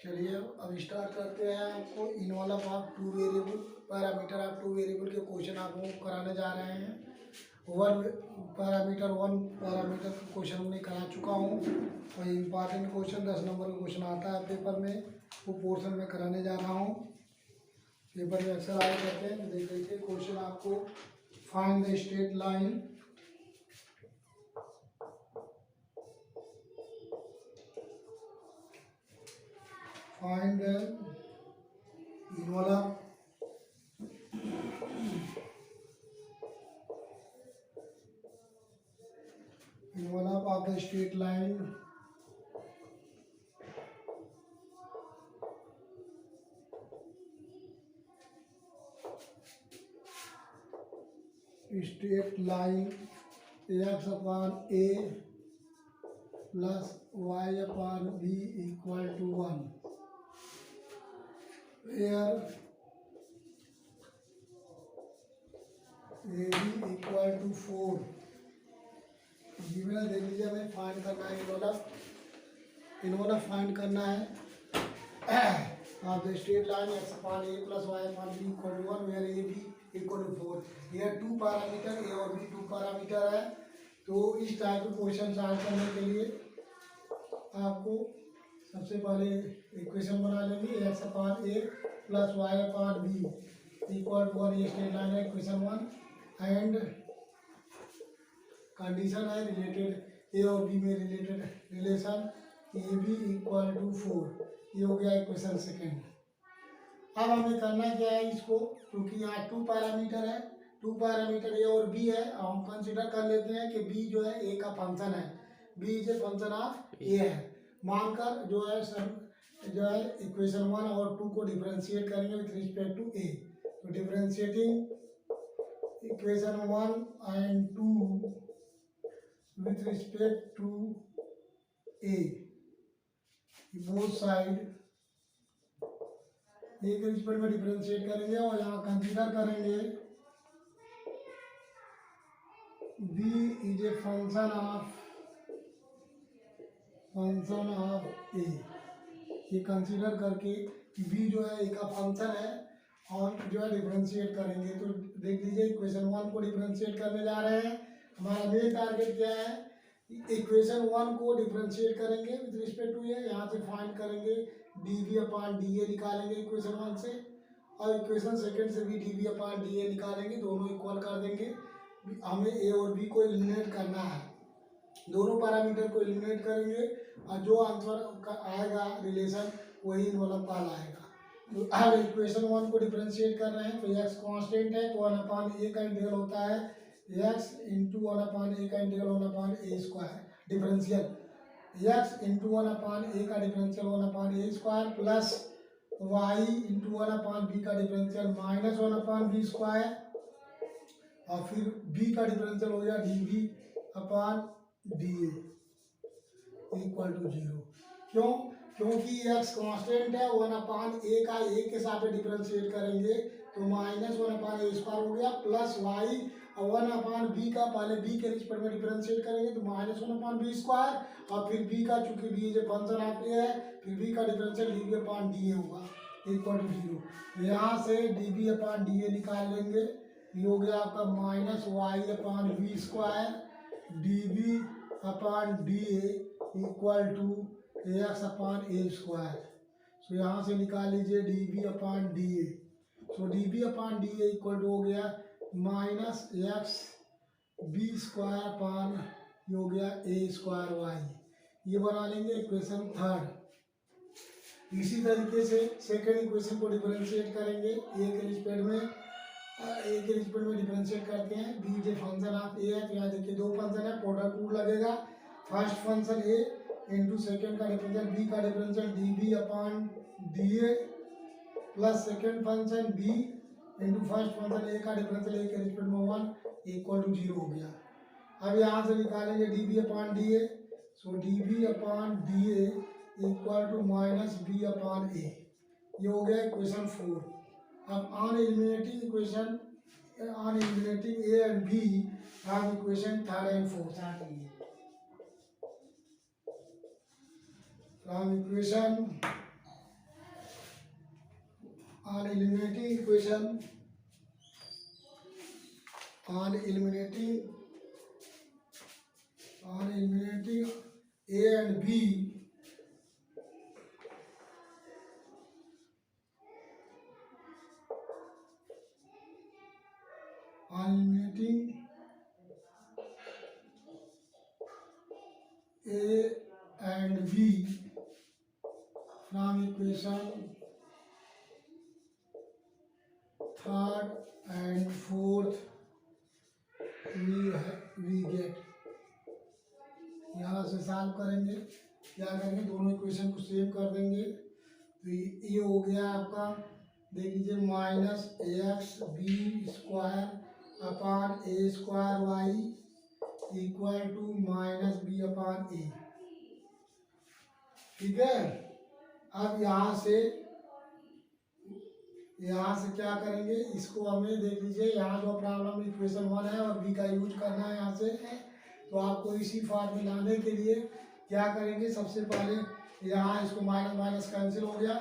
चलिए अब स्टार्ट करते हैं। आपको इन वाला आप टू वेरिएबल पैरामीटर आप टू वेरिएबल के क्वेश्चन आपको कराने जा रहे हैं। वन पैरामीटर का क्वेश्चन हमने करा चुका हूँ और इम्पॉर्टेंट क्वेश्चन 10 नंबर का क्वेश्चन आता है पेपर में, वो पोर्शन में कराने जा रहा हूँ। पेपर में अक्सर आया करते हैं। तो देख लीजिए क्वेश्चन आपको, find the straight line find in वाला of the straight line x upon a plus y upon b equal to 1, where ab equal to 4। देख लीजिए, हमें फाइंड करना है इनवाला फाइंड करना है। आप straight line X upon A plus Y upon B equal to 1 where A B equal to 4। यह to parameter ए और बी टू पैरामीटर है। तो इस टाइप के क्वेश्चन सॉल्व करने के लिए आपको सबसे पहले इक्वेशन बना लेंगे, X upon A plus Y upon B equal to 1। ये स्ट्रेट लाइन है इक्वेशन 1 एंड कंडीशन है रिलेटेड ए और बी में related relation A B equal to 4। ये हो गया इक्वेशन सेकेंड। अब हमें करना क्या है इसको, क्योंकि यहाँ टू पैरामीटर है, टू पैरामीटर ए और बी है। हम कंसिडर कर लेते हैं कि बी जो है ए का फंक्शन है, B is a function of A है। मानकर जो है इक्वेशन 1 और 2 को डिफरेंशिएट करेंगे विथ रिस्पेक्ट टू ए। तो differentiating equation 1 and 2 with respect to a, both side a के रिस्पेक्ट में डिफरेंशिएट करेंगे और यहाँ कंसीडर करेंगे b is a function of a। ये कंसीडर करके b जो है a का फंक्शन है और जो है डिफरेंशिएट करेंगे। तो देख लीजिए इक्वेशन 1 को डिफरेंशिएट करने जा रहे हैं। हमारा मेन टारगेट क्या है, इक्वेशन 1 को डिफरेंशिएट करेंगे विद रिस्पेक्ट टू ए। यहाँ से फाइंड करेंगे D V upon D A निकालेंगे इक्वेशन 1 से, और इक्वेशन सेकेंड से भी D V upon D A निकालेंगे, दोनों इक्वल कर देंगे। हमें ए और बी को एलिमिनेट करना है, दोनों पैरामीटर को एलिमिनेट करेंगे और जो आंसर आएगा रिलेशन वही इनवाला पाल आएगा। तो अब इक्वेशन 1 को डिफरेंशिएट कर रहे हैं। तो एक्स कांस्टेंट है तो 1 अपॉन ए का इंटीग्रल होता है x इंटू 1 अपॉन ए का integral 1 upon A square differential x into 1 upon A का डिफरेंशियल 1 अपॉन ए square plus y into 1 upon B का differential minus 1 upon B square, और फिर b का डिफरेंशियल हो गया D V upon D A equal to 0। क्यों? क्योंकि x constant है, 1 अपॉन ए का ए के साथ डिफरेंशिएट करेंगे तो माइनस 1 अपॉन ए स्क्वायर हो गया, प्लस y और 1 अपॉन बी का पहले बी के रिस्पेक्ट में डिफरेंशिएट करेंगे तो माइनस 1 अपॉन बी स्क्वायर, और फिर बी का चूंकि बी जो फंक्शन ऑफ ए है, फिर बी का differential d B upon D a होगा इक्वल टू 0। यहाँ से D B upon D A निकाल लेंगे। ये हो गया आपका minus y upon B square d B upon D A equal to x upon A square. So यहाँ से निकाल लीजिए d B upon D a. So d B upon D A equal to हो गया minus x b square upon ये हो गया ए square Y. ये बना लेंगे इक्वेशन थर्ड। इसी तरीके से सेकेंड इक्वेशन को डिफरेंशिएट करेंगे ए के रिस्पेक्ट में डिफरेंशिएट करते हैं। बी जो फंक्शन ऑफ ए है, तो यहाँ देखिए दो फंक्शन है, प्रोडक्ट रूल लगेगा। First function a into second का डिफरेंशियल बी का differential d B upon D a plus second function b into first function a का डिफरेंशियल ए के रिस्पेक्ट में 1 इक्वल टू 0 हो गया। अब यहाँ से निकालेंगे D B upon D a. So d B upon D A equal to minus b upon a. ये हो गया इक्वेशन 4। अब on eliminating a and b हम इक्वेशन थर्ड एंड फोर्थ आएंगे। From equation on eliminating equation, on eliminating A and B, on eliminating A and B from equation third and fourth, we get, यहाँ से solve करेंगे, क्या करेंगे, दोनों equation को same कर देंगे। तो ये हो गया आपका, देख लीजिए, minus x b square upon a square y equal to minus b upon a. ठीक है। अब यहाँ से क्या करेंगे, इसको हमें देख लीजिए, यहाँ जो प्रॉब्लम इक्वेशन 1 है और बी का यूज करना है यहाँ से। तो आपको इसी फॉर्म में लाने के लिए क्या करेंगे, सबसे पहले यहाँ इसको माइनस माइनस कैंसिल हो गया,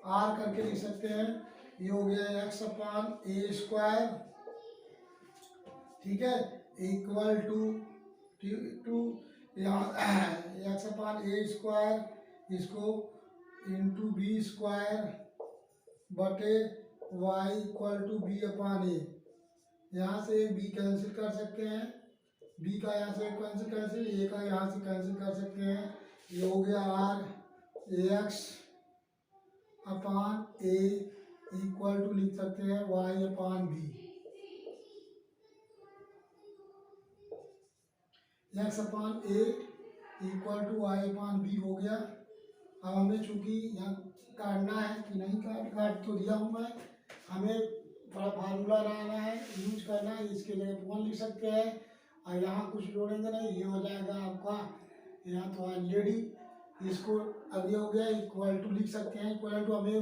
आर करके लिख सकते हैं। ये हो गया एक्स अपान ए स्क्वायर, ठीक है, इक्वल टू यहाँ एक्स अपान ए स्क्वायर, इसको इंटू बी स्क्वायर बटे Y equal to be upon ए। यहाँ से बी कैंसिल कर सकते हैं, बी का यहाँ से कैंसिल, ए का यहाँ से कैंसिल कर सकते हैं। ये हो गया or x upon A equal to लिख सकते हैं Y upon B. X upon A equal to Y upon B हो गया। अब हमें चूंकि यहाँ काटना है कि नहीं, काट तो दिया हूँ मैं, हमें थोड़ा फार्मूला लाना है, यूज करना है, इसके जगह 1 लिख सकते हैं और यहाँ कुछ जोड़ेंगे नहीं, ये हो जाएगा आपका, यहाँ तो ऑलरेडी इसको अब ये हो गया, इक्वल टू लिख सकते हैं, इक्वल टू हमें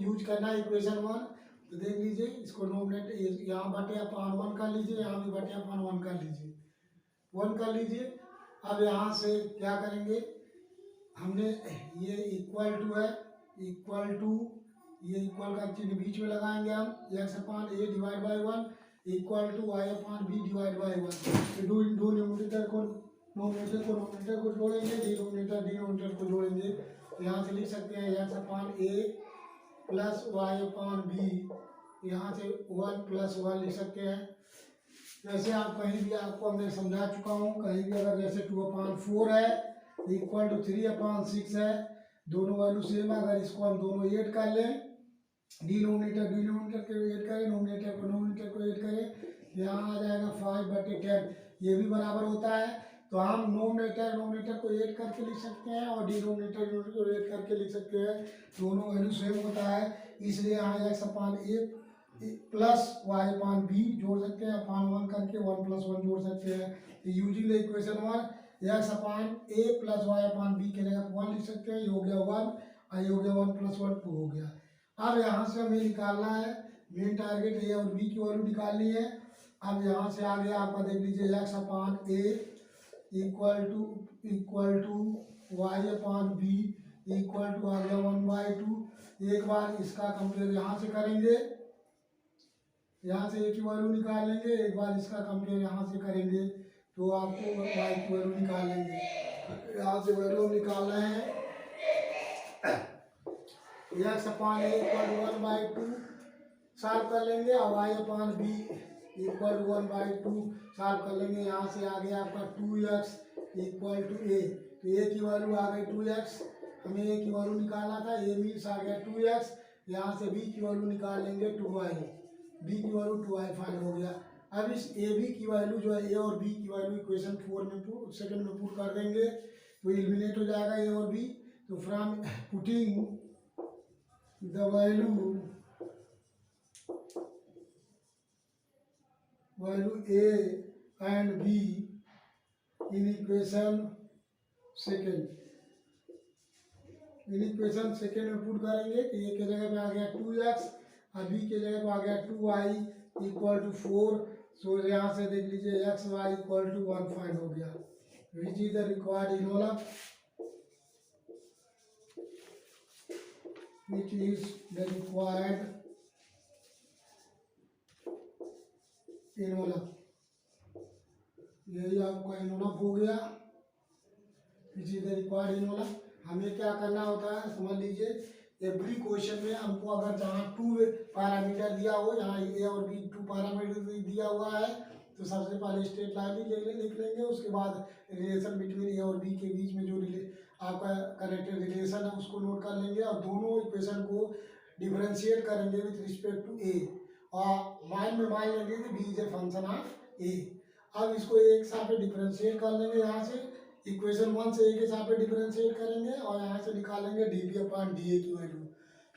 यूज करना है इक्वेशन 1। तो देख लीजिए, इसको नोमिनेट यहाँ बटे अपान 1 कर लीजिए, यहाँ भी बटे अपान 1 कर लीजिए, 1 कर लीजिए। अब यहाँ से क्या करेंगे, हमने ये इक्वल टू है, इक्वल टू, ये इक्वल का चिन्ह बीच में लगाएंगे हम, X upon A divide by 1 equal to Y upon B divide by 1। दो न्यूमरेटर को नोमिनेटर को जोड़ेंगे, डिनोमिनेटर को जोड़ेंगे। यहाँ से लिख सकते हैं एक्स अपान ए प्लस वाई अपान बी, यहाँ से 1 प्लस 1 लिख सकते हैं। जैसे आप कहीं भी, आपको हमने समझा चुका हूँ, कहीं भी अगर जैसे 2/4 है इक्वल टू 3/6 है, दोनों वैल्यू सेम है, अगर इसको हम दोनों ऐड कर लें, डिनोमिनेटर को ऐड करें, नोमिनेटर को ऐड करें, यहाँ आ जाएगा 5/10, ये भी बराबर होता है। तो हम नोमिनेटर को ऐड करके लिख सकते हैं और डिनोमिनेटर को ऐड करके लिख सकते हैं, दोनों वैल्यू सेम होता है। इसलिए यहाँ एक्स अपान ए प्लस वाई अपान बी जोड़ सकते हैं, अपान 1 करके 1 प्लस 1 जोड़ सकते हैं। Using the equation 1, X upon A plus Y upon B के जगह 1 लिख सकते हैं, ये हो गया 1 और ये हो गया 1 प्लस 1 2 हो गया। अब यहाँ से हमें निकालना है, मेन टारगेट ए और बी की वैल्यू निकालनी है। अब यहाँ से आ गया आपका, देख लीजिए, x upon A equal to Y upon B equal to आ गया 1/2। एक बार इसका कंपेयर यहाँ से करेंगे, यहाँ से ए की वैल्यू निकाल लेंगे, एक बार इसका कंपेयर यहाँ से करेंगे तो आपको वाई की वैल्यू निकाल लेंगे। यहाँ से वैल्यू निकाल रहे हैं, x upon A equal to 1/2 solve कर लेंगे और Y upon B equal to 1/2 solve कर लेंगे। यहाँ से आ गया आपका 2x इक्वल टू ए, तो ए की वैल्यू आ गई 2x, हमें ए की वैल्यू निकालना था, ए मीन्स आ गया 2x। यहाँ से बी की वैल्यू निकाल लेंगे 2y, बी की वैल्यू 2y फाइंड हो गया। अब इस ए बी की वैल्यू जो है, ए और बी की वैल्यू इक्वेशन 4 में सेकंड में पुट कर देंगे तो एलिमिनेट हो जाएगा ए और बी। तो from putting the value A and be in equation second, में पुट करेंगे तो ए के जगह पे आ गया 2x और बी के जगह पे आ गया 2y इक्वल टू 4। सो यहाँ से देख लीजिए X Y equal to 1 find हो गया, which is the required envelope, which is the required envelope, यही आपका इन्वलप हो गया, which is the required envelope. हमें क्या करना होता है, समझ लीजिए, एवरी क्वेश्चन में हमको अगर जहाँ 2 पैरामीटर दिया हो, यहाँ ए और बी 2 पैरामीटर दिया हुआ है, तो सबसे पहले स्ट्रेट लाइन लिख लेंगे, उसके बाद रिलेशन बिटवीन ए और बी के बीच में जो आपका कनेक्टेड रिलेशन है उसको नोट कर लेंगे, और दोनों इक्वेशन को डिफरेंशिएट करेंगे विथ रिस्पेक्ट टू ए, और माइंड में मान लेंगे कि b is a function of a. अब इसको एक साथ डिफरेंशिएट कर लेंगे, यहाँ से इक्वेशन 1 से ए के साथ डिफरेंशिएट करेंगे, और यहाँ से निकालेंगे D B upon D A की वैल्यू।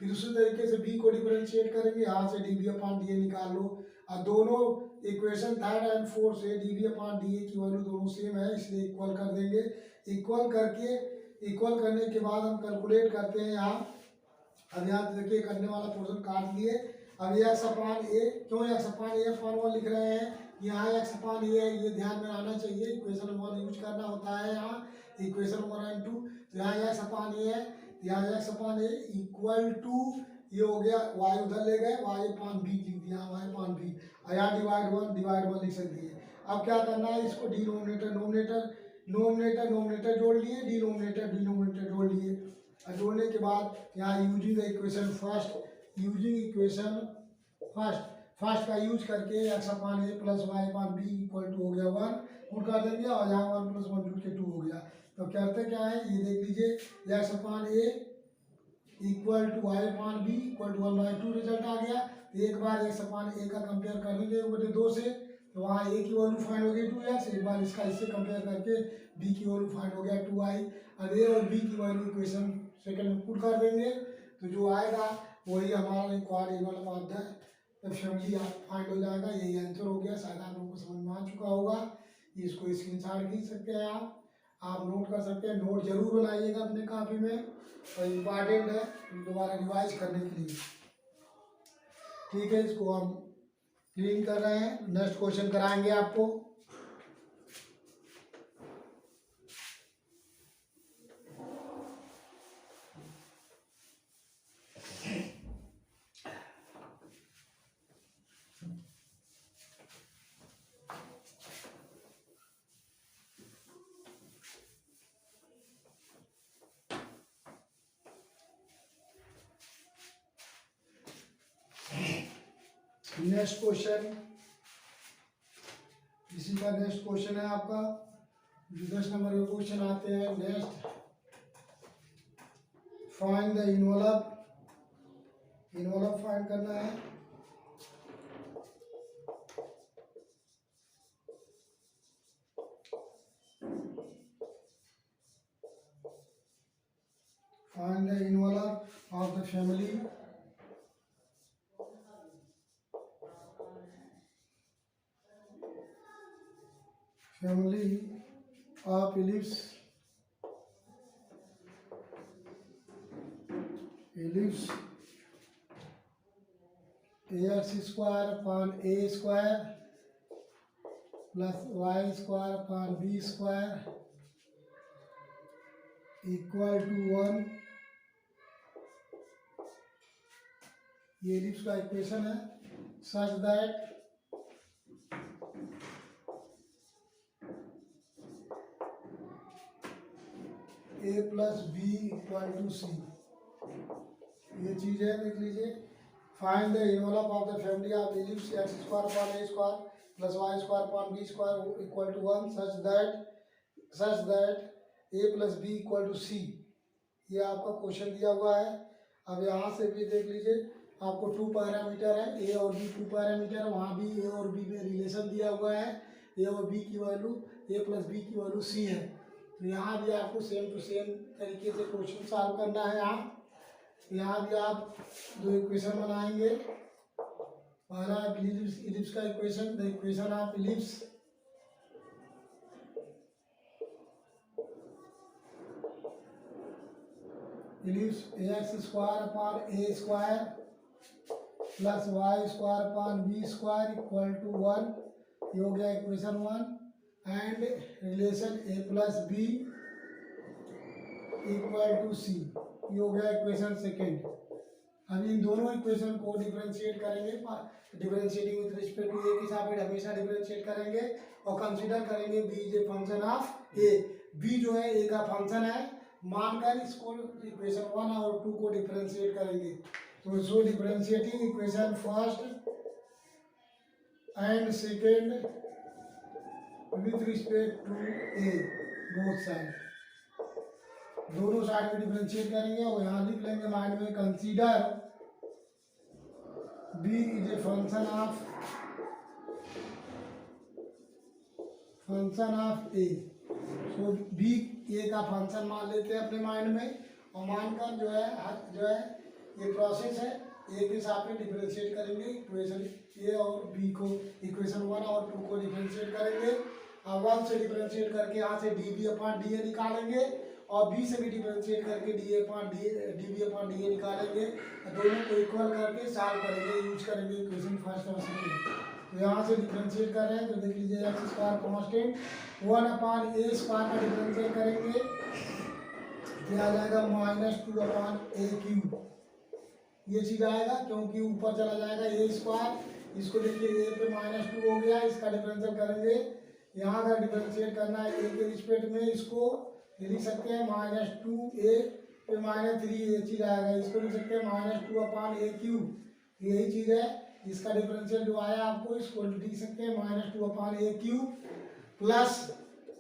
फिर उसी तरीके से बी को डिफरेंशिएट करेंगे, यहाँ से D B upon D A निकाल लो, और दोनों इक्वेशन 3 और 4 से D B upon D A की वैल्यू दोनों सेम है, इसलिए इक्वल कर देंगे। इक्वल करने के बाद हम कैलकुलेट करते हैं यहाँ। अब यहाँ देखिए करने वाला पोर्शन काट लिए। अब एक्स अपान ए, क्यों एक्स अपान ए अपान 1 लिख रहे हैं, यहाँ एक्स अपान ए है, ये ध्यान में आना चाहिए, इक्वेशन 1 यूज करना होता है यहाँ, इक्वेशन 1 एंड 2। तो यहाँ एक्स अपान ए है, यहाँ X upon A equal to, ये हो गया वाई उधर ले गए, वाई अपान बी लिख दिया, वाई अपान बी, और यहाँ डिवाइड वन लिख सकती है। अब क्या करना है, इसको नोमिनेटर जोड़ लिए, डिनोमिनेटर जोड़ लिए, और जोड़ने के बाद यहाँ यूजिंग इक्वेशन फर्स्ट का यूज करके X upon A plus Y upon B equal to हो गया 1, पुट कर देंगे, और यहाँ 1 + 1 जुड़ के 2 हो गया। तो करते क्या है, ये देख लीजिए, x upon A equal to Y upon B equal to 1/2 result आ गया। तो एक बार एक्स अपान ए का कंपेयर कर लेंगे 1/2 से, तो वहाँ ए की वैल्यू फाइंड हो गई 2x, एक बार इसका इससे कंपेयर करके बी की वैल्यू फाइंड हो गया 2i। अब ए और बी की वैल्यू इक्वेशन सेकंड में पुट कर देंगे, तो जो आएगा वही हमारा required envelope of the family find हो जाएगा। यही आंसर हो गया, शायद आप लोगों को समझ में आ चुका होगा। इसको स्क्रीनशॉट खींच सकते हैं आप नोट कर सकते हैं, नोट जरूर बनाइएगा अपने कॉपी में, और इम्पॉर्टेंट है दोबारा रिवाइज करने के लिए। ठीक है, इसको हम क्लीन कर रहे हैं, नेक्स्ट क्वेश्चन कराएंगे आपको। नेक्स्ट क्वेश्चन, इसी का नेक्स्ट क्वेश्चन है आपका, जो 10 नंबर के क्वेश्चन आते हैं। Next, find the envelope find करना है। Find the envelope of the family of ellipse ax square upon a square plus y square upon b square equal to 1। ये ellipse का इक्वेशन है, such that a plus b equal to c। ये चीज है, देख लीजिए। Find the envelope of the family of ellipse x square upon a square plus y square upon b square equal to 1 such that a plus b equal to c। ये आपका question दिया हुआ है। अब यहाँ से भी देख लीजिए, आपको 2 पैरामीटर है, ए और बी 2 पैरामीटर है, वहाँ भी ए और बी में रिलेशन दिया हुआ है, ए और बी की वैल्यू ए प्लस बी की वैल्यू सी है। तो यहाँ भी आपको सेम टू सेम तरीके से क्वेश्चन सॉल्व करना है। यहाँ भी आप 2 इक्वेशन बनाएंगे। पहला इलिप्स का equation, the equation of ellipse x square upon A square plus Y square upon B square equal to 1। ये हो गया equation 1। And relation a plus B equal to सी, ये हो गया इक्वेशन सेकेंड। अब इन दोनों इक्वेशन को डिफरेंशिएट करेंगे, differentiating with respect to A के साथ हमेशा डिफरेंशिएट करेंगे और कंसीडर करेंगे B is a function of A. B जो है ए का फंक्शन है, मानकर इसको इक्वेशन 1 और 2 को डिफरेंशिएट करेंगे। तो so differentiating equation first and second with respect to a both side, दोनों साइड में डिफरेंशिएट करेंगे और यहाँ लिख लेंगे माइंड में consider b is a function of a. So b a का फंक्शन मान लेते हैं अपने माइंड में और मानकर जो है ये प्रोसेस है ए के साथ में डिफरेंशिएट करेंगे इक्वेशन ए और बी को, इक्वेशन 1 और 2 को डिफरेंशिएट करेंगे। और 1 से डिफरेंशिएट करके यहाँ से D B upon D A निकालेंगे और बी से भी डिफरेंशिएट करके D B upon D A निकालेंगे। दोनों को इक्वल करके सॉल्व करेंगे, यूज करेंगे इक्वेशन फर्स्ट और सेकेंड। तो यहाँ से डिफरेंशिएट कर रहे हैं तो देख लीजिए एक्स स्क्वायर कांस्टेंट 1 अपॉन ए स्क्वायर का डिफरेंशिएट करेंगे क्या आ जाएगा -2 अपॉन ए क्यूब, ये चीज आएगा क्योंकि ऊपर चला जाएगा ए स्क्वायर, इसको देखिए ए पे -2 हो गया, इसका डिफरेंशिएट करेंगे। यहाँ अगर डिफरेंशिएट करना है ए के रिस्पेक्ट में इसको लिख सकते हैं -2 ए पे -3, ये चीज आएगा, इसको लिख सकते हैं -2 अपॉन ए क्यूब, यही चीज है। इसका डिफरेंशियल जो आया आपको इसको लिख सकते हैं -2 अपॉन ए cube plus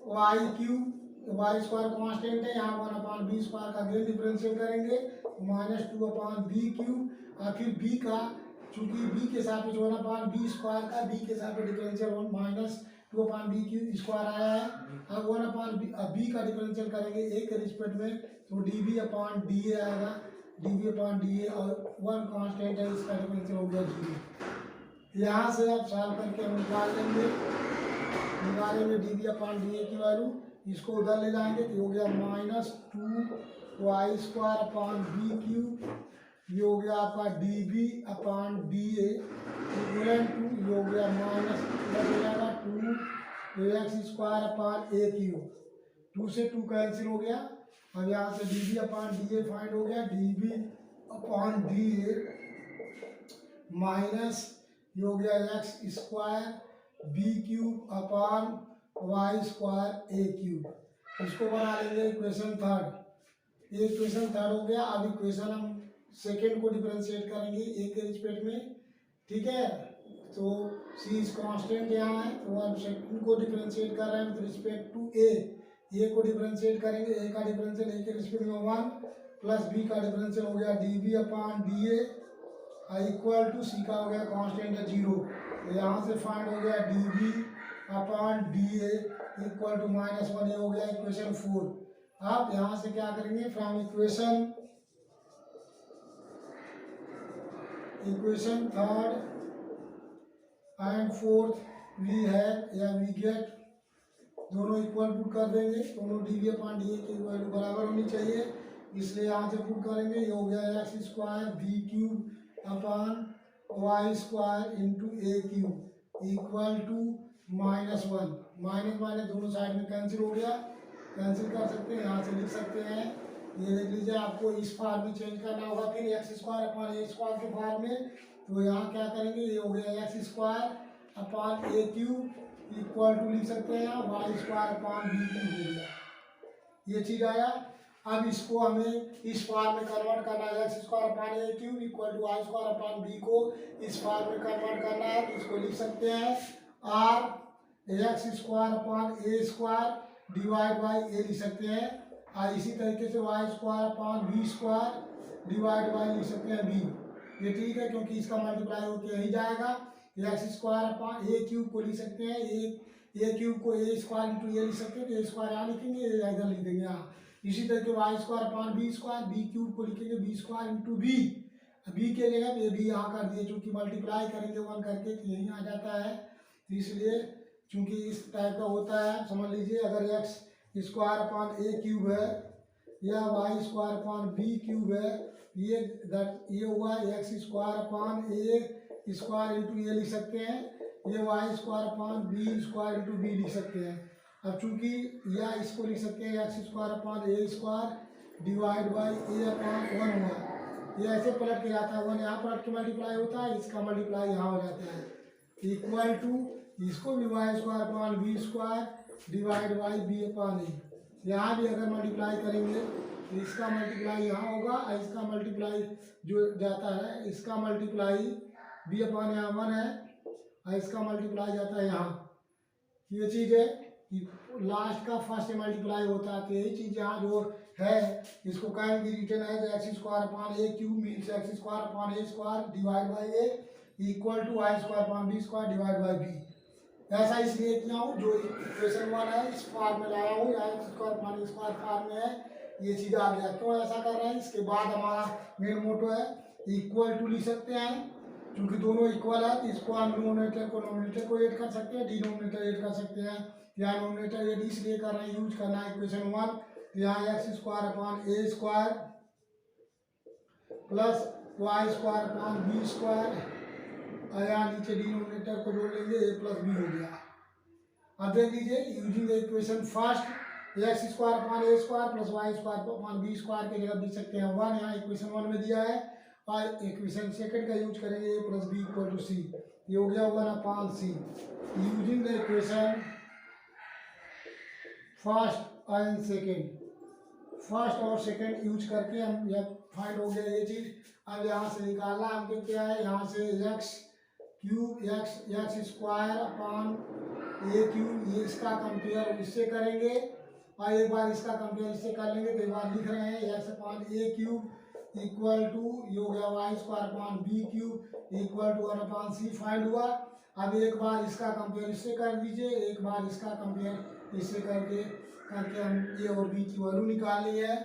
y cube, y square constant है, यहाँ 1 अपॉन बी स्क्वायर का अगेन डिफरेंशियल करेंगे -2 अपॉन बी क्यूब और फिर बी का, चूंकि बी के साथ 1 अपॉन बी स्क्वायर का बी के साथ differential -2 upon B cube square आया है। अब 1 अपॉन बी का डिफरेंशियल करेंगे ए के रिस्पेक्ट में तो d B upon D a आएगा, d B upon D a और 1 कांस्टेंट है, इसका डिफरेंशियल हो गया 0। यहाँ से आप सॉल्व करके हम निकालेंगे D B upon D A की वैल्यू, इसको उधर ले जाएंगे तो हो गया -2 y square upon B cube, ये हो गया आपका d B upon D A equal to, ये हो गया -2 एक्स स्क्वायर अपॉन ए क्यूब, 2 से 2 कैंसिल हो गया। अब यहाँ से D B upon D a find हो गया, D B upon D a minus ये हो गया x square B cube upon Y square a cube, इसको बना लेंगे इक्वेशन थर्ड। ये इक्वेशन थर्ड हो गया। अब इक्वेशन हम सेकेंड को डिफरेंशिएट करेंगे ए के रिस्पेक्ट में, ठीक है। तो सी इज कांस्टेंट यहाँ है तो हम सेकेंड को डिफरेंशिएट कर रहे हैं विद रिस्पेक्ट टू ए को डिफरेंशिएट करेंगे, ए का डिफरेंशियल ए के रिस्पेक्ट में 1 प्लस बी का डिफरेंशियल हो गया D B upon D A equal to c का हो गया कांस्टेंट है 0, तो यहाँ से फाइंड हो गया D B upon D A equal to -1, ये हो गया इक्वेशन 4। आप यहाँ से क्या करेंगे from equation third and fourth we get, दोनों इक्वल पुट कर देंगे, दोनों D B upon D A की वैल्यू बराबर होनी चाहिए, इसलिए यहाँ से पुट करेंगे। ये हो गया x square B cube upon Y square into A cube equal to -1, minus दोनों साइड में कैंसिल हो गया, कैंसिल कर सकते हैं, यहाँ से लिख सकते हैं। ये देख लीजिए आपको इस फॉर्म में चेंज करना होगा फिर एक्स स्क्वायर अपॉन ए स्क्वायर के फॉर्म में, तो यहाँ क्या करेंगे ये हो गया x square upon A cube equal to लिख सकते हैं Y square upon B cube हो गया, ये चीज आया। अब इसको हमें इस फॉर्म में कन्वर्ट करना है, X square upon A cube equal to Y square upon B को इस फॉर्म में कन्वर्ट करना है, तो इसको लिख सकते हैं or x square upon A square divide by a लिख सकते हैं, और इसी तरीके से y square upon B square divide by लिख सकते हैं बी, ये ठीक है क्योंकि इसका मल्टीप्लाई होकर यही जाएगा। एक्स स्क्वायर अपॉन ए क्यूब को लिख सकते हैं ए क्यूब को ए स्क्वायर इंटू ए लिख सकते हैं, तो ए स्क्वायर यहाँ लिखेंगे, ए इधर लिख देंगे यहाँ। इसी तरीके Y square upon B square B cube को लिखेंगे बी स्क्वायर इंटू बी के जगह पे बी यहाँ कर दिए, चूँकि मल्टीप्लाई करेंगे 1 करके तो यही आ जाता है, तो इसलिए चूँकि इस टाइप का होता है समझ लीजिए। अगर एक्स स्क्वायर अपॉन ए क्यूब है या Y square upon B cube है, ये हुआ X square upon A square into A लिख सकते हैं, ये Y square upon B square into B लिख सकते हैं। अब चूंकि या इसको लिख सकते हैं x square upon A square divide by A upon 1 हुआ, ये ऐसे पलट के जाता है, 1 यहाँ पलट के मल्टीप्लाई होता है, इसका मल्टीप्लाई यहाँ हो जाता है, इक्वल टू इसको भी y square upon B square divide by b upon a. यहाँ भी अगर मल्टीप्लाई करेंगे तो इसका मल्टीप्लाई यहाँ होगा और इसका मल्टीप्लाई जो जाता है, इसका मल्टीप्लाई बी अपॉन यहाँ 1 है और इसका मल्टीप्लाई जाता है यहाँ। ये चीज़ है कि लास्ट का फर्स्ट मल्टीप्लाई होता है, तो यही चीज़ यहाँ जो है इसको कहेंगे रिटर्न है X square upon A cube means X square upon A square divide by A equal to Y square upon B square divide by B. ऐसा इसलिए किया हूँ, जो इक्वेशन 1 है इस फॉर्म में लाया हूँ, या एक्स स्क्वायर अपॉन ए स्क्वायर फॉर्म में है, ये चीज़ आ गया। क्यों ऐसा कर रहे हैं? इसके बाद हमारा मेन मोटो है इक्वल टू लिख सकते हैं, क्योंकि दोनों इक्वल है तो इसको हम नोमिनेटर को नोमिनेटर को ऐड कर सकते हैं, डिनोमिनेटर ऐड कर सकते हैं। यहाँ नोमिनेटर ऐड इसलिए कर रहे हैं, यूज करना है इक्वेशन 1, यहाँ एक्स स्क्वायर अपॉन ए square plus Y square upon B square, और यहाँ नीचे डिनोमिनेटर को जोड़ लेंगे, ए प्लस बी हो गया। अब देख लीजिए using the equation first X square upon A square plus Y square upon B square की जगह लिख सकते हैं 1, यहाँ इक्वेशन 1 में दिया है, और इक्वेशन सेकंड का यूज करेंगे A plus B equal to सी, ये हो गया 1 upon C. Using the equation first and second, first और सेकंड यूज करके हम यह फाइंड हो गया ये चीज़। अब यहाँ से निकालना हमको क्या है, यहाँ से x cube x square upon ए क्यूब, ये इसका कंपेयर इससे करेंगे और एक बार इसका कंपेयर इससे कर लेंगे, तो एक बार लिख रहे हैं X upon A cube equal to ये हो गया Y square upon B cube equal to 1 upon C find हुआ। अब एक बार इसका कंपेयर इससे कर दीजिए, एक बार इसका कंपेयर इससे करके हम ए और बी की वैल्यू निकालनी है।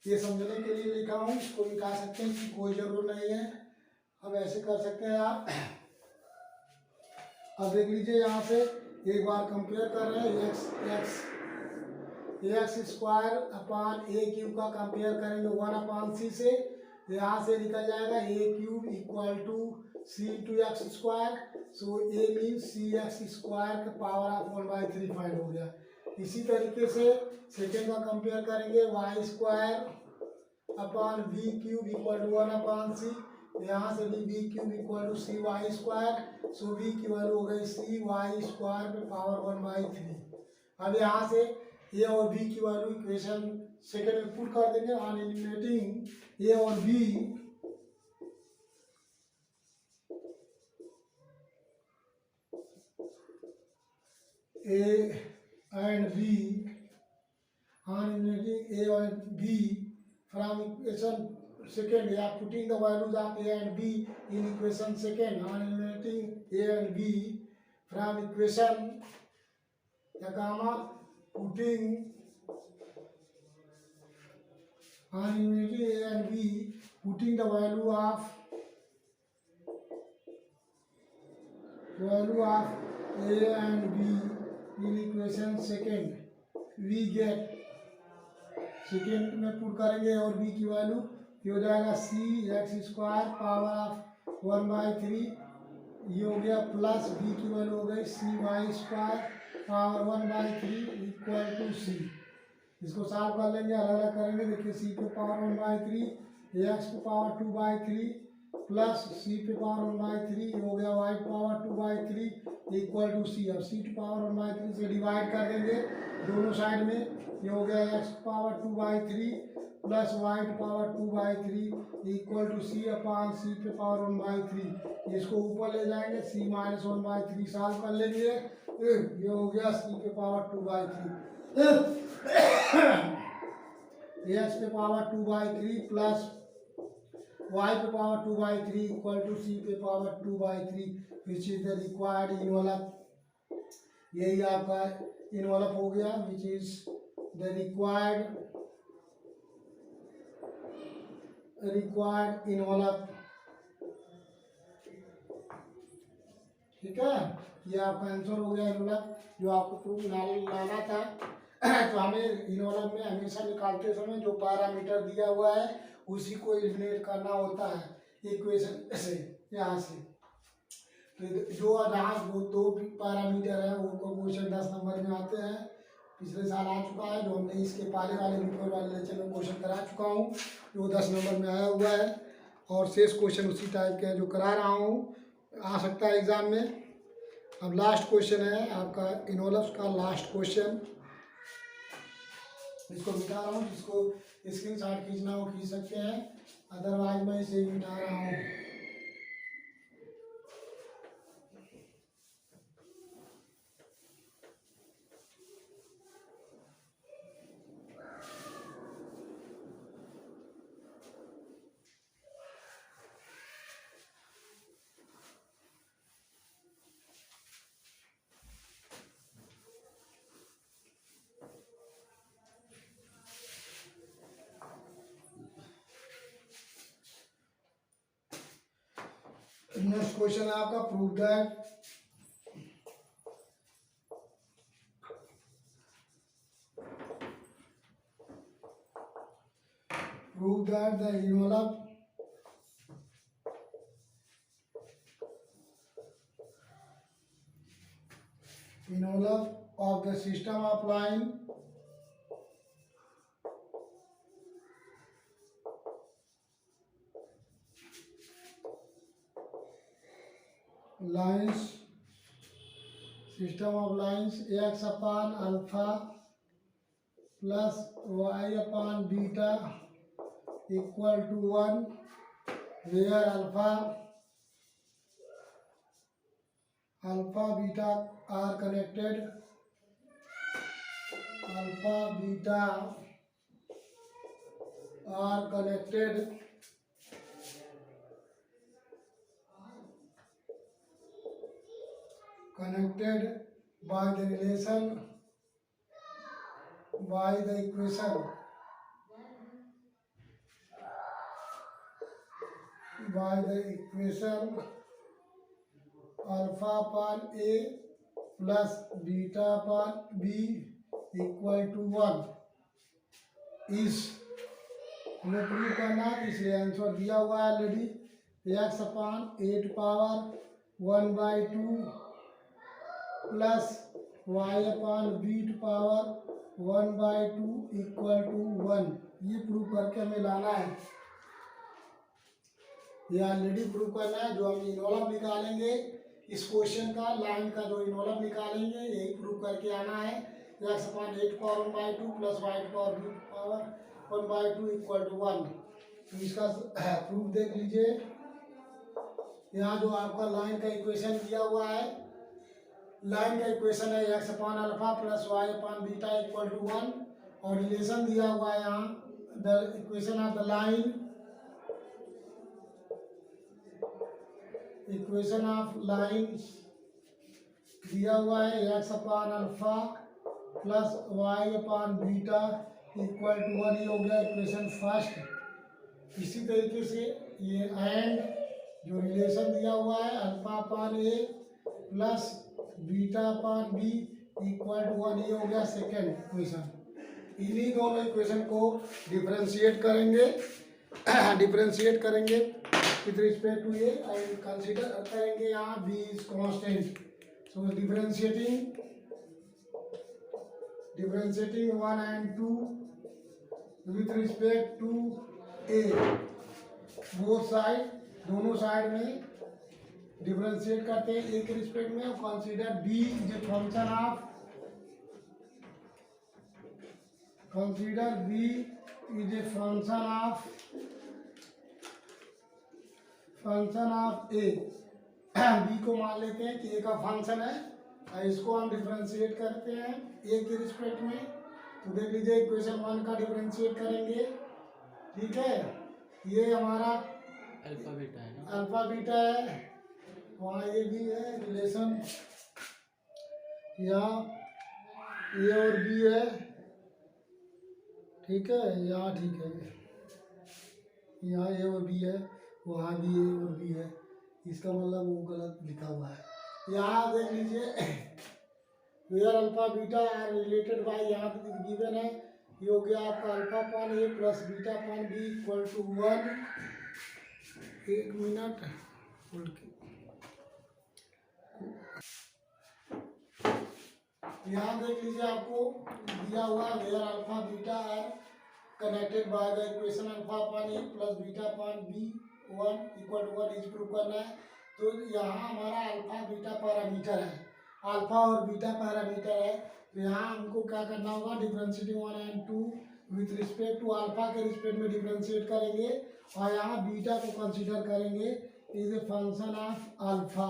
ये समझने के लिए लिखा हूँ, इसको निकाल सकते हैं, इसकी कोई जरूरत नहीं है, अब ऐसे कर सकते हैं आप। अब देख लीजिए यहाँ से एक बार कंपेयर कर रहे हैं, एक्स स्क्वायर अपॉन ए क्यूब का कंपेयर करेंगे 1 अपॉन सी से, यहाँ से निकल जाएगा a cube equal to c to x square, so a mean c x square का पावर ऑफ 1/3 फाइंड हो गया। इसी तरीके से सेकेंड का कंपेयर करेंगे y square upon B cube equal to 1 upon c, यहाँ से भी b cube equal to c y square, so B की वैल्यू हो गई सी वाई स्क्वायर पे पावर 1/3। अब यहाँ से ए और बी की वैल्यू इक्वेशन सेकेंड में पुट कर देंगे ऑन एलिमिनेटिंग ए और b, a and b on eliminating a और b from equation second, we are putting the values of a and b in equation second on eliminating a and b from equation the gamma putting on eliminating a and b putting the value of a and b in equation second we get second में put करेंगे और b की value, ये हो जाएगा सी x square power of 1/3, ये हो गया प्लस बी की वैल्यू हो गई c y square power 1/3 equal to c. इसको सॉल्व कर लेंगे, अलग अलग करेंगे, देखिए सी पे पावर 1/3 एक्स पे पावर 2/3 प्लस सी पे पावर 1/3, ये हो गया वाई पावर 2/3 इक्वल टू सी। अब सी टू पावर 1/3 से डिवाइड कर देंगे दोनों साइड में, ये हो गया x power 2/3 plus Y power 2/3 equal to c upon c पे पावर 1/3। इसको ऊपर ले जाएंगे, सी माइनस 1/3 सॉल्व कर लेंगे, ये हो गया सी पे पावर 2/3 एक्स पे पावर 2/3 प्लस वाई पे पावर 2/3 इक्वल टू सी पे power 2/3 which is the required envelope. यही आपका इनवलप हो गया, which is the required envelope। ठीक है, ये आपका आंसर हो गया इनवलप, जो आपको प्रूफ लाना था। तो हमें इनवलप में हमेशा निकालते समय जो पैरामीटर दिया हुआ है उसी को एलिमिनेट करना होता है इक्वेशन से, यहाँ से। तो जो जहाँ दो पैरामीटर है वो क्वेश्चन 10 नंबर में आते हैं, पिछले साल आ चुका है, जो हमने इसके पहले वाले बिफोर वाले लेक्चर में क्वेश्चन करा चुका हूँ, जो 10 नंबर में आया हुआ है। और शेष क्वेश्चन उसी टाइप के हैं जो करा रहा हूँ, आ सकता है एग्जाम में। अब लास्ट क्वेश्चन है आपका इनोलस का लास्ट क्वेश्चन, इसको मिटा रहा हूँ, जिसको स्क्रीनशॉट खींचना हो खींच सकते हैं, अदरवाइज मैं इसे मिटा रहा हूँ। नेक्स्ट क्वेश्चन है आपका prove that the envelope of the system of lines system of lines x upon alpha plus y upon beta equal to 1, where alpha beta are connected, alpha beta are connected by the relation, by the equation alpha upon a plus beta upon b equal to 1। इस हमें prove करना है, इसलिए answer दिया हुआ है already, X upon 8 power 1/2 plus Y upon B power 1/2 equal to 1। ये prove करके हमें लाना है, ये ऑलरेडी प्रूव करना है। जो हम इनोलम निकालेंगे इस क्वेश्चन का, लाइन का जो इनोलम निकालेंगे यही प्रूव करके आना है। X upon 8 power 1/2 plus Y power B power 1/2 equal to 1। तो इसका प्रूफ देख लीजिए, यहाँ जो आपका लाइन का इक्वेशन दिया हुआ है, लाइन का इक्वेशन है x upon alpha plus Y upon beta equal to 1, और रिलेशन दिया हुआ है यहाँ the equation of the line, equation of line दिया हुआ है x upon alpha plus Y upon beta equal to 1। ये हो गया इक्वेशन फर्स्ट। इसी तरीके से ये एंड जो रिलेशन दिया हुआ है alpha upon A plus beta upon B equal to 1, ये हो गया सेकेंड इक्वेशन। इन्हीं दोनों इक्वेशन को डिफरेंशिएट करेंगे with respect to a and consider करेंगे यहाँ b is constant. So differentiating 1 and 2 with respect to a, both side, दोनों साइड में डिफरेंशिएट करते हैं ए के रिस्पेक्ट में। Consider b is a function of A. B को मान लेते हैं कि ए का फंक्शन है, इसको हम डिफरेंशिएट करते हैं ए के रिस्पेक्ट में। तो देख लीजिए इक्वेशन 1 का डिफरेंशिएट करेंगे, ठीक है। ये हमारा अल्फा बीटा है, वहाँ ये भी है रिलेशन, यहाँ ए और बी है, ठीक है, यहाँ ठीक है, यहाँ ए और बी है, वहाँ भी ए और बी है। इसका मतलब वो गलत लिखा हुआ है। यहाँ देख लीजिए where alpha beta are related by, यहाँ पे गिवन है, ये हो गया आपका alpha upon a plus beta upon B equal to 1। एक मिनट होल्ड के, यहाँ देख लीजिए आपको दिया हुआ where alpha beta are connected by the equation alpha upon a plus beta upon b 1 is prove करना है। तो यहाँ हमारा अल्फा बीटा पैरामीटर है, अल्फा और बीटा पैरामीटर है। तो यहाँ हमको क्या करना होगा, differentiating 1 and 2 with respect to alpha के रिस्पेक्ट में डिफरेंशिएट करेंगे और यहाँ बीटा को कंसीडर करेंगे is a function of alpha.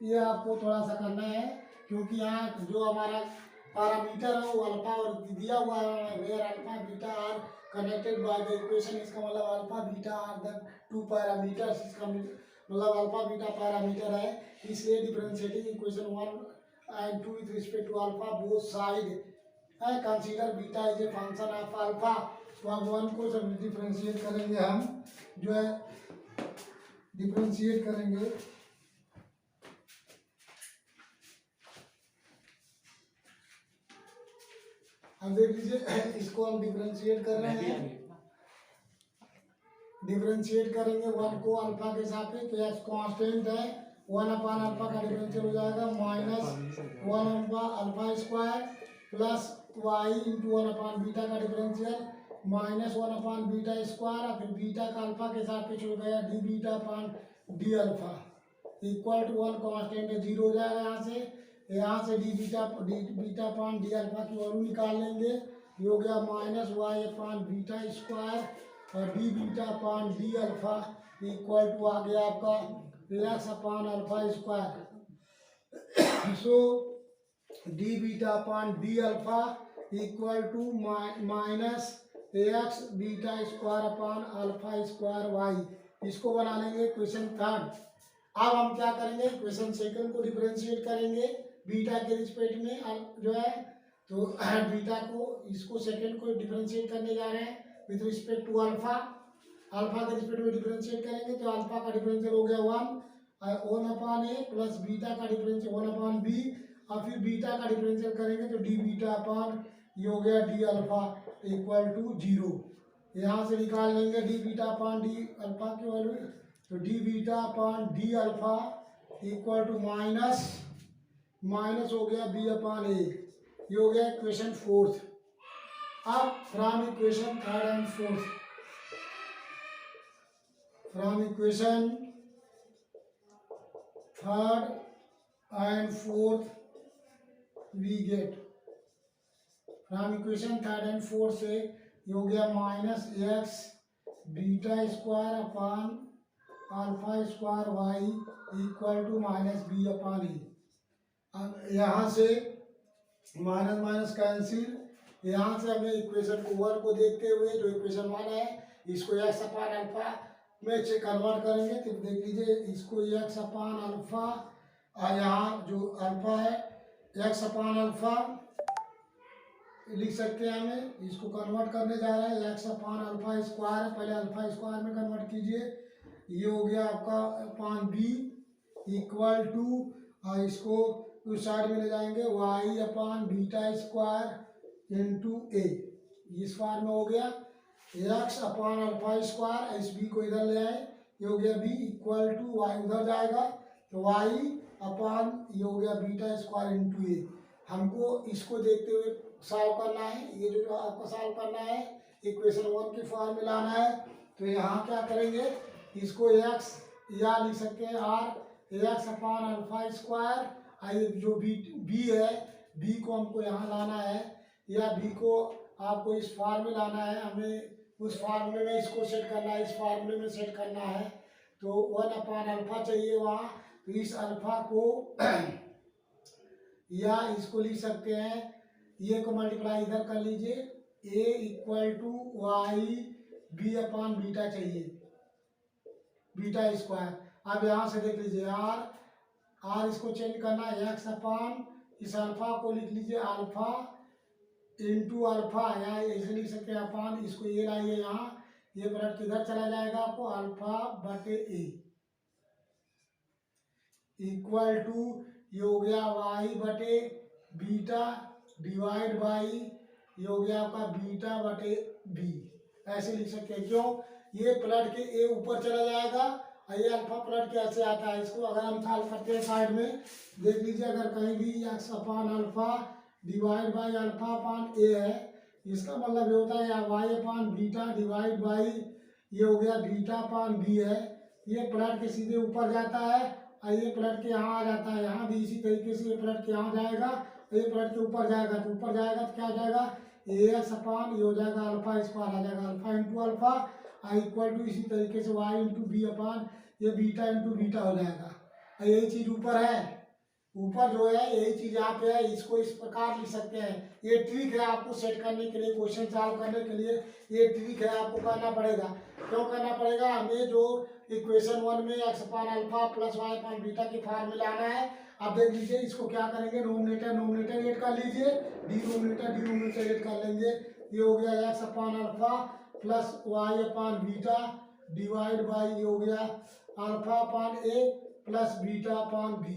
ये आपको थोड़ा सा करना है क्योंकि यहाँ जो हमारा पैरामीटर है वो अल्फा और दिया हुआ है, where alpha beta are connected by the equation. इसका मतलब alpha beta are the two parameters, इसका मतलब अल्फा बीटा पैरामीटर है, इसलिए differentiating equation 1 and 2 with respect to alpha both side है, consider beta is a function of alpha. तो अब 1 को जब डिफरेंशिएट करेंगे हम जो है डिफरेंशिएट करेंगे अब देख लीजिए इसको हम डिफरेंशिएट कर रहे हैं, डिफरेंशिएट करेंगे 1 को अल्फा के सापेक्ष, तो एक्स कांस्टेंट है 1 अपान अल्फा का डिफरेंशियल हो जाएगा minus 1 alpha square plus y into 1 upon beta का differential minus 1 upon beta square, फिर बीटा का अल्फा के सापेक्ष हो गया d beta upon d alpha equal to 1 constant है 0 हो जाएगा। यहाँ से d beta upon d alpha की वैल्यू निकाल लेंगे, ये हो गया minus y upon beta square और d beta upon d alpha equal to आ गया आपका x upon alpha square. So d beta upon d alpha equal to minus x beta square upon alpha square y. इसको बना लेंगे question third. अब हम क्या करेंगे, क्वेश्चन सेकंड को डिफरेंशिएट करेंगे बीटा के रिस्पेक्ट में जो है, तो बीटा को इसको सेकंड को डिफरेंशिएट करने जा रहे हैं with respect to alpha, alpha के रिस्पेक्ट में डिफरेंशिएट करेंगे तो अल्फा का डिफरेंशियल हो गया 1 अपान ए प्लस बीटा का डिफरेंशियल 1 अपान बी और फिर बीटा का डिफरेंशियल करेंगे तो डी बीटा अपान ये हो गया डी अल्फा इक्वल टू 0। यहाँ से निकाल लेंगे d beta upon d alpha की वैल्यू, तो d beta upon d alpha equal to minus हो गया बी अपान ए, ये हो गया इक्वेशन फोर्थ। अब from equation third and fourth, from equation third and fourth we get, from equation third and fourth से ये हो गया minus x beta square upon alpha square y equal to minus b upon e. अब यहाँ से minus minus cancel, यहाँ से हमें इक्वेशन को 1 को देखते हुए जो इक्वेशन 1 है इसको एक्स अपान अल्फा में से कन्वर्ट करेंगे, तो देख लीजिए इसको एक्स अपान अल्फा और यहाँ जो अल्फा है एक्स अपान अल्फा लिख सकते हैं, हमें इसको कन्वर्ट करने जा रहे हैं एक्स अपान अल्फा स्क्वायर है, पहले अल्फा स्क्वायर में कन्वर्ट कीजिए, ये हो गया आपका अपान बी इक्वल टू और इसको उस साइड में ले जाएंगे Y upon beta square into ए, इस बार में हो गया एक्स अपान अल्फा स्क्वायर, इस बी को इधर ले आए, ये हो गया बी इक्वल टू वाई उधर जाएगा तो वाई अपान ये हो गया बीटा स्क्वायर इंटू ए। हमको इसको देखते हुए सॉल्व करना है, ये जो आपको सॉल्व करना है इक्वेशन 1 की फॉर्म में लाना है, तो यहाँ क्या करेंगे इसको एक्स या लिख सकते हैं or x upon alpha square, जो बी है बी को हमको यहाँ लाना है या बी को आपको इस फार्मूले में लाना है, हमें उस फार्मूले में इसको सेट करना है, इस फार्मूले में सेट करना है, तो 1 अपान अल्फा चाहिए वहाँ, तो इस अल्फा को या इसको लिख सकते हैं ये को मल्टीप्लाई इधर कर लीजिए a equal to y b upon beta चाहिए बीटा स्क्वायर। अब यहाँ से देख लीजिए आर इसको चेंज करना है एक्स अपान इस अल्फा को लिख लीजिए अल्फा इंटू अल्फा, या ऐसे लिख सकते हैं अपान, इसको ये लाइए यहाँ, ये पलट किधर चला जाएगा आपको अल्फा बटे ए इक्वल टू ये हो गया वाई बटे बीटा डिवाइड बाई ये हो गया आपका बीटा बटे बी, ऐसे लिख सकते हैं। क्यों, ये पलट के ए ऊपर चला जाएगा और ये अल्फा पलट के ऐसे आता है, इसको अगर हम सॉल्व करते हैं साइड में देख लीजिए, अगर कहीं भी x upon alpha divide by alpha upon ए है, इसका मतलब ये होता है या y upon beta divide by ये हो गया बीटा अपान बी है, ये पलट के सीधे ऊपर जाता है और ये पलट के यहाँ आ जाता है, यहाँ भी इसी तरीके से ये पलट के यहाँ जाएगा, ये पलट के ऊपर जाएगा, तो ऊपर जाएगा तो क्या हो जाएगा ए एक्स अपान ये हो जाएगा अल्फा स्क्वायर आ जाएगा, alpha into alpha I equal to इसी तरीके से वाई इंटू बी अपान ये बीटा इंटू बीटा हो जाएगा। और यही चीज़ ऊपर है, ऊपर जो है यही चीज यहाँ पे है, इसको इस प्रकार लिख सकते हैं। ये ट्रिक है आपको सेट करने के लिए, क्वेश्चन सॉल्व करने के लिए ये ट्रिक है, आपको करना पड़ेगा। क्यों करना पड़ेगा, हमें जो इक्वेशन 1 में x upon alpha plus Y upon beta की फार्मूला आना है। अब देख लीजिए इसको क्या करेंगे, नोमिनेटर नोमिनेटर ऐड कर लीजिए, डिनोमिनेटर ऐड कर लेंगे। ये हो गया x upon alpha plus Y upon beta divide by ये हो गया अल्फा अपान ए प्लस बीटा अपान बी।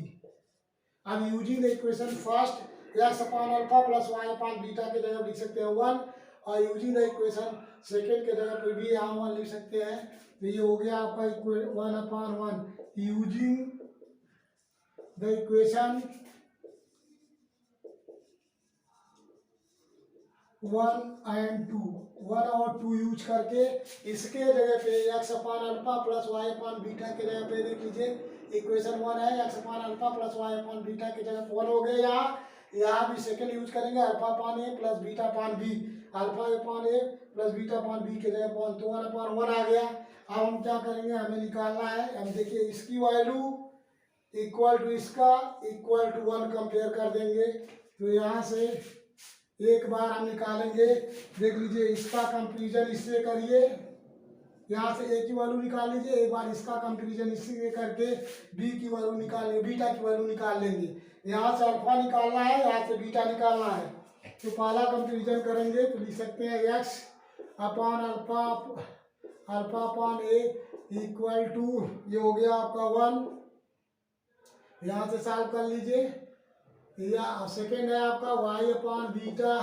अब using the equation first x upon alpha plus Y upon beta के जगह लिख सकते हैं 1, और यूजिंग द इक्वेशन सेकेंड के जगह पे भी यहाँ 1 लिख सकते हैं। तो ये हो गया आपका 1 upon 1 using the equation 1 and 2, 1 और 2 यूज करके इसके जगह पे x upon alpha plus Y upon beta के जगह पे देख लीजिए इक्वेशन 1 है, x upon alpha plus Y upon beta के जगह 1 हो गए। यहाँ भी सेकंड यूज करेंगे अल्फा अपान ए plus beta upon b, alpha upon ए प्लस बीटा अपान बी के जगह 1, तो 1 अपान 1 आ गया। अब हम क्या करेंगे, हमें निकालना है, अब देखिए इसकी वैल्यू इक्वल टू इसका इक्वल टू 1 कंपेयर कर देंगे। तो यहाँ से एक बार हम निकालेंगे, देख लीजिए इसका कंपेरिजन इससे करिए, यहाँ से ए की वैल्यू निकाल लीजिए, एक बार इसका कंपेरिजन इससे करके बी की वैल्यू निकाल बीटा की वैल्यू निकाल लेंगे। यहाँ से अल्फा निकालना है, यहाँ से बीटा निकालना है। तो पहला कंपेरिजन करेंगे तो लिख सकते हैं x upon alpha alpha upon A equal to ये हो गया आपका 1, यहाँ से सॉल्व कर लीजिए। या सेकेंड है आपका वाई अपान बीटा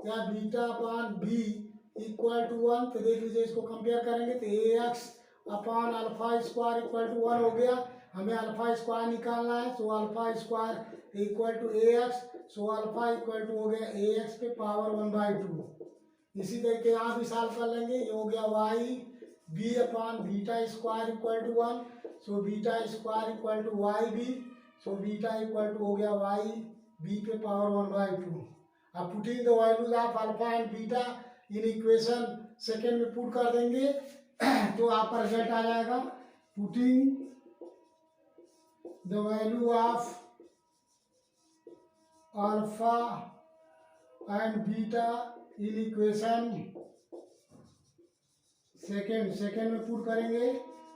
या beta upon B equal to 1, तो देख लीजिए इसको कंपेयर करेंगे तो a x upon alpha square equal to 1 हो गया। हमें अल्फा स्क्वायर निकालना है, so alpha square equal to a x, so alpha equal to हो गया ए एक्स पे पावर 1/2। इसी तरीके यहाँ भी सॉल्व कर लेंगे, ये हो गया y b upon beta square equal to 1, so beta square equal to y b, so beta equal to हो गया वाई बी पे पावर 1/2। अब putting the values of alpha and beta in equation second में put कर देंगे तो आपका result आ जाएगा। Putting the value of alpha and beta in equation second में पुट करेंगे,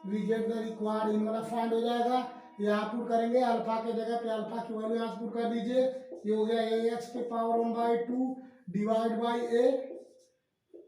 वी गेट द रिक्वायर्ड इन वाला फाइंड हो जाएगा। यहाँ पुट करेंगे अल्फा के जगह पे अल्फा की वैल्यू यहाँ पुट कर दीजिए, ये हो गया ए एक्स पे power 1/2 divide by a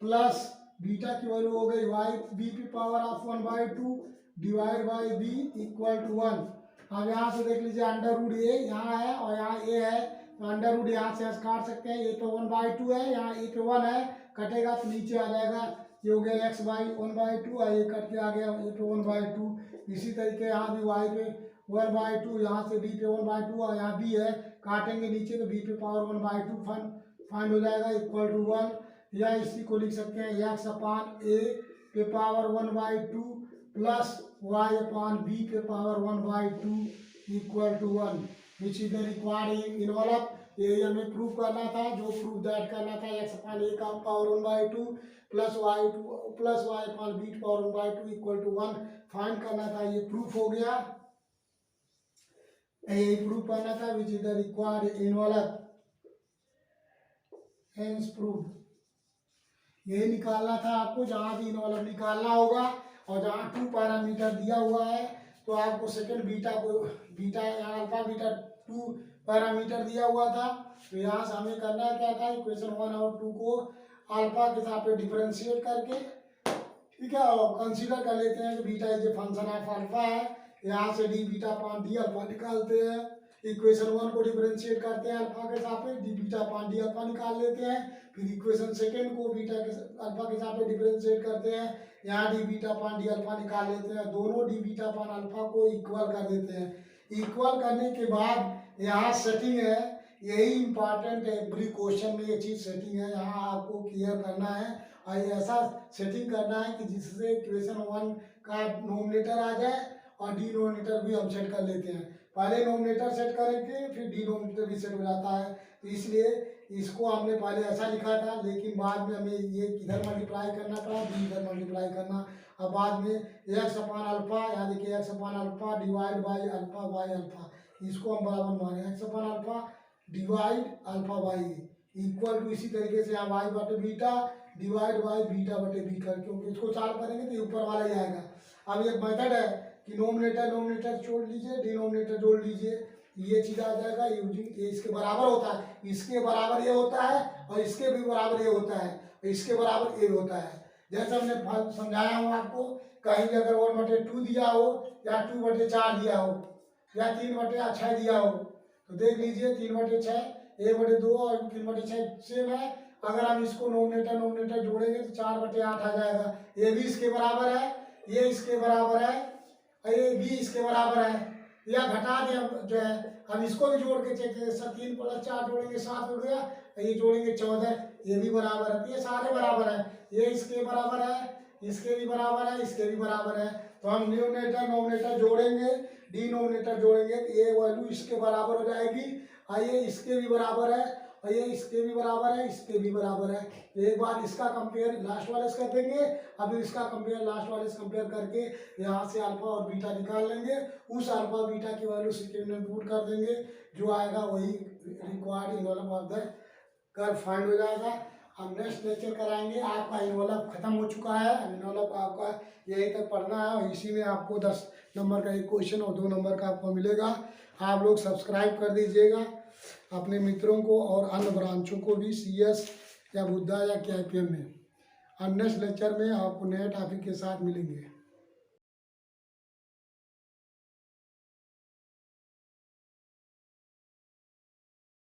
plus beta की वैल्यू हो गई वाई बी पे power of 1/2 divide by b equal to 1। अब यहाँ से देख लीजिए अंडर रूट ए यहाँ है और यहाँ ए है, तो अंडर रूट यहाँ से काट सकते हैं, ए पे 1/2 है, यहाँ ए पे 1 है, कटेगा तो नीचे आ जाएगा, ये हो गया एक्स बाई 1/2 और ये कट के आ गया ए पे 1/2। इसी तरीके यहाँ भी वाई पे 1/2, यहाँ से बी पे 1/2 और यहाँ बी है, काटेंगे नीचे तो बी पे पावर 1/2 फाइंड हो जाएगा इक्वल टू 1। या इसी को लिख सकते हैं एक्स अपान ए पे power 1/2 plus Y upon b पे power 1/2 equal to 1, which is the required involve. ये हमें प्रूव करना था, जो प्रूफ दैट करना था एक्स अपान ए का power 1/2 plus Y upon b power 1/2 equal to 1 find करना था। ये प्रूफ हो गया, यही प्रूफ करना था, विच is the required involve hence proof. यही निकालना था आपको, जहाँ भी इन्वॉल्व निकालना होगा और जहाँ 2 पैरामीटर दिया हुआ है तो आपको सेकंड बीटा यहाँ अल्फा बीटा 2 पैरामीटर दिया हुआ था। तो यहाँ से हमें करना क्या था, इक्वेशन 1 और 2 को अल्फा के साथ पे डिफरेंशिएट करके, ठीक है, और कंसीडर कर लेते हैं कि beta is a function of alpha है। यहाँ से d beta upon d alpha निकालते हैं, इक्वेशन 1 को डिफरेंशिएट करते हैं अल्फा के साथ पे, D beta upon d alpha निकाल लेते हैं। फिर इक्वेशन सेकंड को अल्फा के साथ पे डिफरेंशिएट करते हैं, यहाँ D beta upon d alpha निकाल लेते हैं, दोनों डी बीटा अपान अल्फा को इक्वल कर देते हैं। इक्वल करने के बाद यहाँ सेटिंग है, यही इंपॉर्टेंट है, एवरी क्वेश्चन में ये चीज़ सेटिंग है, यहाँ आपको क्लियर करना है ऐसा सेटिंग करना है कि जिससे इक्वेशन 1 का नोमिनेटर आ जाए और डिनोमिनेटर भी हम सेट कर लेते हैं। पहले नोमिनेटर सेट करेंगे फिर डिनोमिनेटर भी सेट हो जाता है। तो इसलिए इसको हमने पहले ऐसा लिखा था, लेकिन बाद में हमें ये इधर मल्टीप्लाई करना पड़ा, बी इधर मल्टीप्लाई करना। अब बाद में एक्स अपान अल्फा, यहाँ देखिए x upon alpha divide by alpha by alpha, इसको हम बराबर माने x upon alpha divide alpha by equal to इसी तरीके से यहाँ वाई बटे बीटा डिवाइड बाई बीटा बटे बीटा, क्योंकि इसको सॉल्व करेंगे तो ये ऊपर वाला ही आएगा। अब ये मेथड है कि नोमिनेटर नोमिनेटर जोड़ लीजिए, डिनोमिनेटर जोड़ लीजिए, ये चीज आ जाएगा। ये इसके बराबर होता है, इसके बराबर ये होता है और इसके भी बराबर ये होता है, इसके बराबर ये होता है। जैसे हमने समझाया हूँ आपको, कहीं भी अगर 1/2 दिया हो या 2/4 दिया हो या 3/6 दिया हो तो देख लीजिए 3/6 1/2 और 3/6 सेम है। अगर हम इसको नोमिनेटर नोमिनेटर जोड़ेंगे तो 4/8 आ जाएगा। ये भी इसके बराबर है, ये इसके बराबर है, ये भी इसके बराबर है। या घटा दें हम जो है, हम इसको भी जोड़ के चेक करें, 3 + 4 जोड़ेंगे 7 हो गया, ये जोड़ेंगे 14, ये भी बराबर है। ये सारे बराबर है, ये इसके बराबर है, इसके भी बराबर है, इसके भी बराबर है। तो हम न्यूमिनेटर नोमिनेटर जोड़ेंगे, डिनोमिनेटर जोड़ेंगे तो ये वैल्यू इसके बराबर हो जाएगी, और ये इसके भी बराबर है, और ये इसके भी बराबर है, इसके भी बराबर है। तो एक बार इसका कंपेयर लास्ट वाले से कर देंगे, अभी इसका कंपेयर लास्ट वाले से कंपेयर करके यहाँ से अल्फा और बीटा निकाल लेंगे। उस अल्फा बीटा की वैल्यू सेकेंड में पुट कर देंगे, जो आएगा वही required involve of the curve find हो जाएगा। हम नेक्स्ट लेक्चर कराएंगे। आपका इन्वॉल्व खत्म हो चुका है, इन्वॉल्व आपका यहीं तक पढ़ना है, और इसी में आपको 10 नंबर का एक क्वेश्चन और 2 नंबर का आपको मिलेगा। आप लोग सब्सक्राइब कर दीजिएगा अपने मित्रों को और अन्य ब्रांचों को भी, CS या बुद्धा या KPM में। और नेक्स्ट लेक्चर में आपको नए टॉपिक के साथ मिलेंगे।